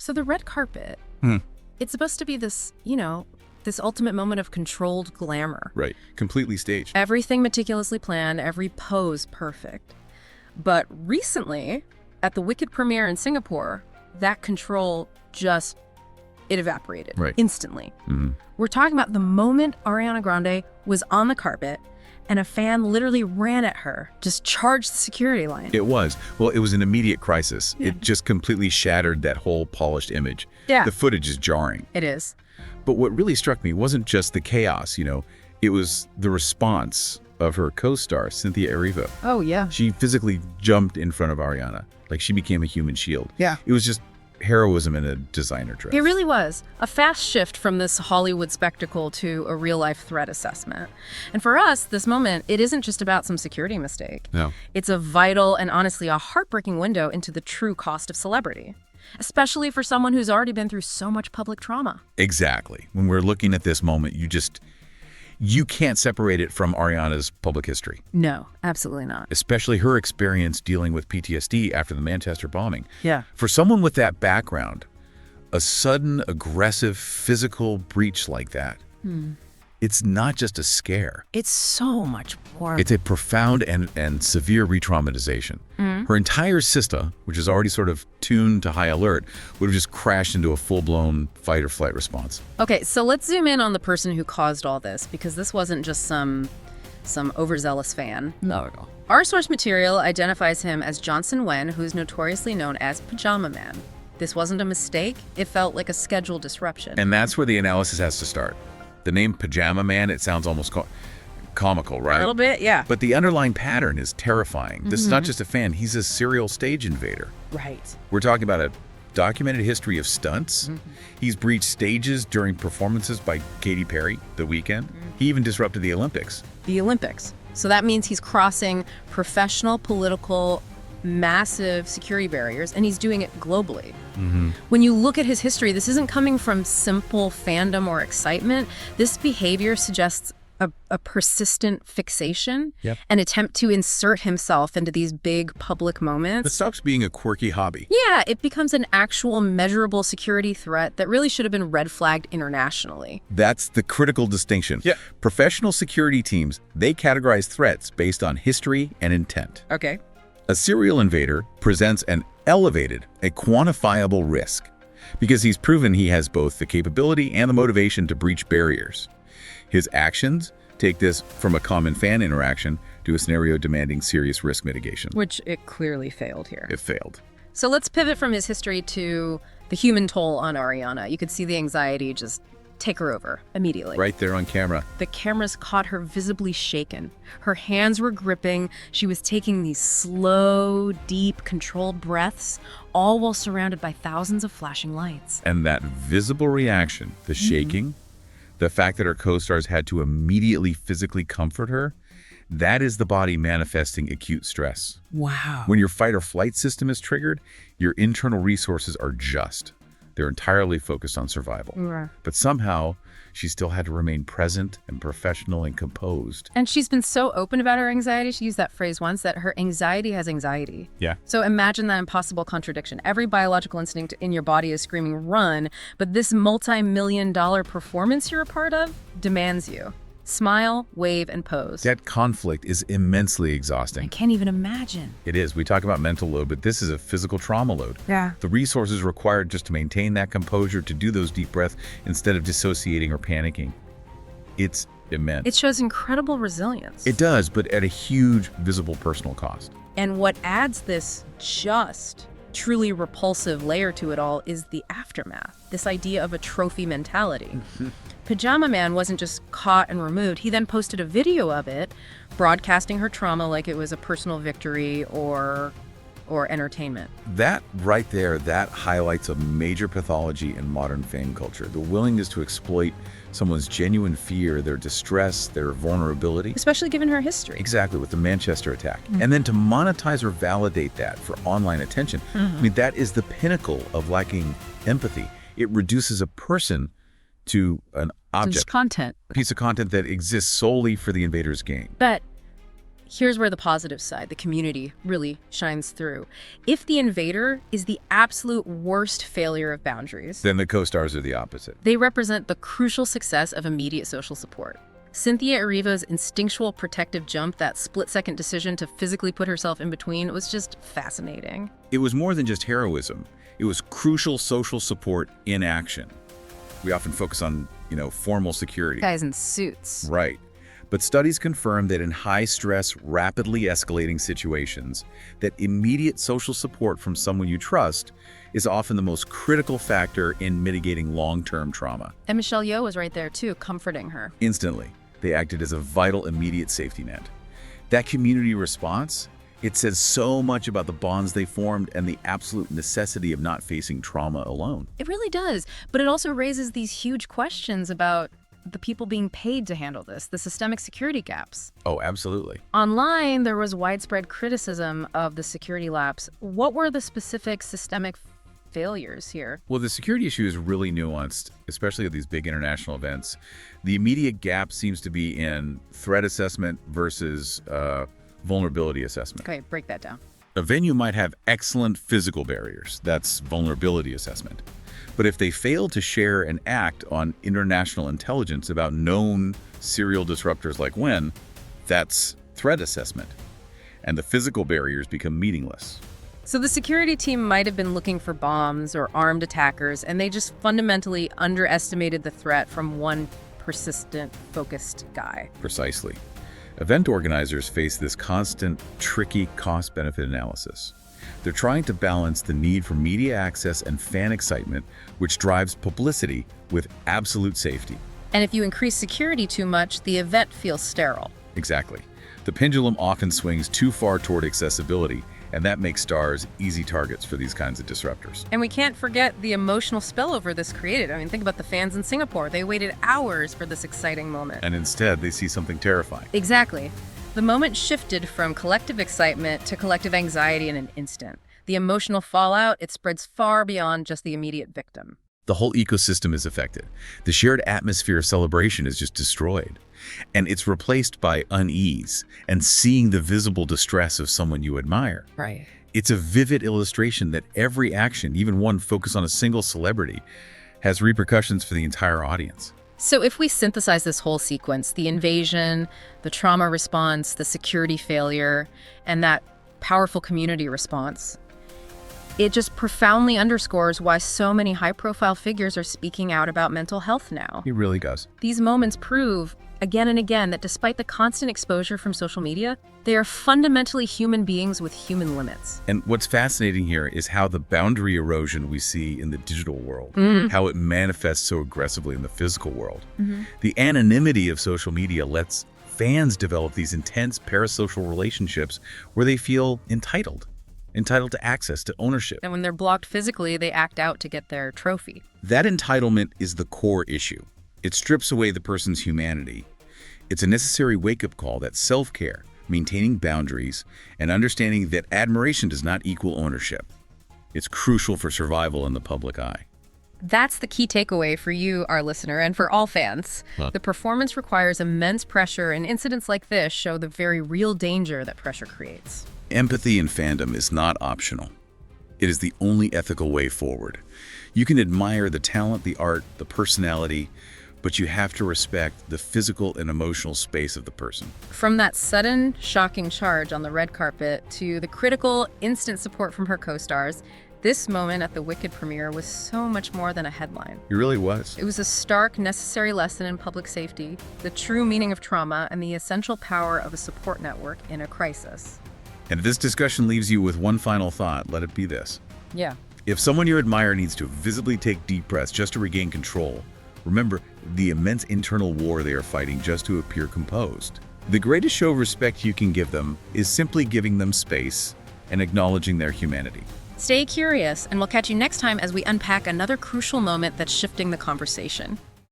So the red carpet, it's supposed to be this, this ultimate moment of controlled glamour. Right. Completely staged. Everything meticulously planned, every pose perfect. But recently, at the Wicked premiere in Singapore, that control it evaporated instantly. We're talking about the moment Ariana Grande was on the carpet and a fan literally ran at her, just charged the security line. It was. Well, it was an immediate crisis. Yeah. It just completely shattered that whole polished image. Yeah. The footage is jarring. It is. But what really struck me wasn't just the chaos, it was the response of her co-star, Cynthia Erivo. Oh, yeah. She physically jumped in front of Ariana, like she became a human shield. Yeah. It was just heroism in a designer dress. It really was. A fast shift from this Hollywood spectacle to a real-life threat assessment. And for us, this moment, it isn't just about some security mistake. No. It's a vital and honestly a heartbreaking window into the true cost of celebrity, especially for someone who's already been through so much public trauma. Exactly. When we're looking at this moment, you can't separate it from Ariana's public history. No, absolutely not. Especially her experience dealing with PTSD after the Manchester bombing. Yeah. For someone with that background, a sudden, aggressive, physical breach like that, it's not just a scare. It's so much more. It's a profound and severe re-traumatization. Her entire system, which is already sort of tuned to high alert, would have just crashed into a full-blown fight or flight response. Okay, so let's zoom in on the person who caused all this, because this wasn't just some overzealous fan. No. Our source material identifies him as Johnson Wen, who's notoriously known as Pajama Man. This wasn't a mistake. It felt like a schedule disruption. And that's where the analysis has to start. The name Pajama Man, it sounds almost comical, right? A little bit, yeah. But the underlying pattern is terrifying. This is not just a fan. He's a serial stage invader. Right. We're talking about a documented history of stunts. He's breached stages during performances by Katy Perry, The Weeknd. He even disrupted the Olympics. The Olympics. So that means he's crossing professional, political, massive security barriers, and he's doing it globally. When you look at his history, this isn't coming from simple fandom or excitement. This behavior suggests a persistent fixation, an attempt to insert himself into these big public moments. It stops being a quirky hobby. Yeah, it becomes an actual measurable security threat that really should have been red flagged internationally. That's the critical distinction. Yeah. Professional security teams, they categorize threats based on history and intent. Okay. A serial invader presents an elevated, a quantifiable risk because he's proven he has both the capability and the motivation to breach barriers. His actions take this from a common fan interaction to a scenario demanding serious risk mitigation. Which it clearly failed here. It failed. So let's pivot from his history to the human toll on Ariana. You could see the anxiety just take her over immediately. Right there on camera. The cameras caught her visibly shaken. Her hands were gripping. She was taking these slow, deep, controlled breaths, all while surrounded by thousands of flashing lights. And that visible reaction, the shaking, the fact that her co-stars had to immediately physically comfort her, that is the body manifesting acute stress. Wow. When your fight or flight system is triggered, your internal resources are just. They're entirely focused on survival. Yeah. But somehow, she still had to remain present and professional and composed. And she's been so open about her anxiety. She used that phrase once, that her anxiety has anxiety. Yeah. So imagine that impossible contradiction. Every biological instinct in your body is screaming, run, but this multi-million-dollar performance you're a part of demands you. Smile, wave, and pose. That conflict is immensely exhausting. I can't even imagine. It is. We talk about mental load, but this is a physical trauma load. Yeah. The resources required just to maintain that composure, to do those deep breaths instead of dissociating or panicking. It's immense. It shows incredible resilience. It does, but at a huge visible personal cost. And what adds this just truly repulsive layer to it all is the aftermath, this idea of a trophy mentality. Pajama Man wasn't just caught and removed. He then posted a video of it, broadcasting her trauma like it was a personal victory or entertainment. That right there, that highlights a major pathology in modern fan culture. The willingness to exploit someone's genuine fear, their distress, their vulnerability. Especially given her history. Exactly, with the Manchester attack. And then to monetize or validate that for online attention. I mean, that is the pinnacle of lacking empathy. It reduces a person to an object. Just content. A piece of content that exists solely for the invader's gain. But here's where the positive side, the community, really shines through. If the invader is the absolute worst failure of boundaries, Then the co-stars are the opposite. they represent the crucial success of immediate social support. Cynthia Erivo's instinctual protective jump, that split-second decision to physically put herself in between, was just fascinating. It was more than just heroism. It was crucial social support in action. We often focus on, formal security. Guys in suits. Right. But studies confirm that in high-stress, rapidly escalating situations, that immediate social support from someone you trust is often the most critical factor in mitigating long-term trauma. And Michelle Yeoh was right there too, comforting her. Instantly, they acted as a vital immediate safety net. That community response, it says so much about the bonds they formed and the absolute necessity of not facing trauma alone. It really does, but it also raises these huge questions about the people being paid to handle this, the systemic security gaps. Oh, absolutely. Online, there was widespread criticism of the security lapse. What were the specific systemic failures here? Well, the security issue is really nuanced, especially at these big international events. The immediate gap seems to be in threat assessment versus vulnerability assessment. Okay, break that down. A venue might have excellent physical barriers. That's vulnerability assessment. But if they fail to share and act on international intelligence about known serial disruptors like when, that's threat assessment. And the physical barriers become meaningless. So the security team might have been looking for bombs or armed attackers, and they just fundamentally underestimated the threat from one persistent, focused guy. Precisely. Event organizers face this constant, tricky cost-benefit analysis. They're trying to balance the need for media access and fan excitement, which drives publicity, with absolute safety. And if you increase security too much, the event feels sterile. Exactly. The pendulum often swings too far toward accessibility, and that makes stars easy targets for these kinds of disruptors. And we can't forget the emotional spillover this created. I mean, think about the fans in Singapore. They waited hours for this exciting moment. And instead, they see something terrifying. Exactly. The moment shifted from collective excitement to collective anxiety in an instant. The emotional fallout, it spreads far beyond just the immediate victim. The whole ecosystem is affected. The shared atmosphere of celebration is just destroyed. And it's replaced by unease and seeing the visible distress of someone you admire. Right. It's a vivid illustration that every action, even one focused on a single celebrity, has repercussions for the entire audience. So if we synthesize this whole sequence, the invasion, the trauma response, the security failure, and that powerful community response, it just profoundly underscores why so many high-profile figures are speaking out about mental health now. It really does. These moments prove, again and again, that despite the constant exposure from social media, they are fundamentally human beings with human limits. And what's fascinating here is how the boundary erosion we see in the digital world, how it manifests so aggressively in the physical world. The anonymity of social media lets fans develop these intense parasocial relationships where they feel entitled to access, to ownership. And when they're blocked physically, they act out to get their trophy. That entitlement is the core issue. It strips away the person's humanity. It's a necessary wake-up call that self-care, maintaining boundaries, and understanding that admiration does not equal ownership. It's crucial for survival in the public eye. That's the key takeaway for you, our listener, and for all fans. The performance requires immense pressure, and incidents like this show the very real danger that pressure creates. Empathy in fandom is not optional. It is the only ethical way forward. You can admire the talent, the art, the personality, but you have to respect the physical and emotional space of the person. From that sudden, shocking charge on the red carpet to the critical, instant support from her co-stars, this moment at the Wicked premiere was so much more than a headline. It really was. It was a stark, necessary lesson in public safety, the true meaning of trauma, and the essential power of a support network in a crisis. And if this discussion leaves you with one final thought, let it be this. Yeah. If someone you admire needs to visibly take deep breaths just to regain control, remember the immense internal war they are fighting just to appear composed. The greatest show of respect you can give them is simply giving them space and acknowledging their humanity. Stay curious, and we'll catch you next time as we unpack another crucial moment that's shifting the conversation.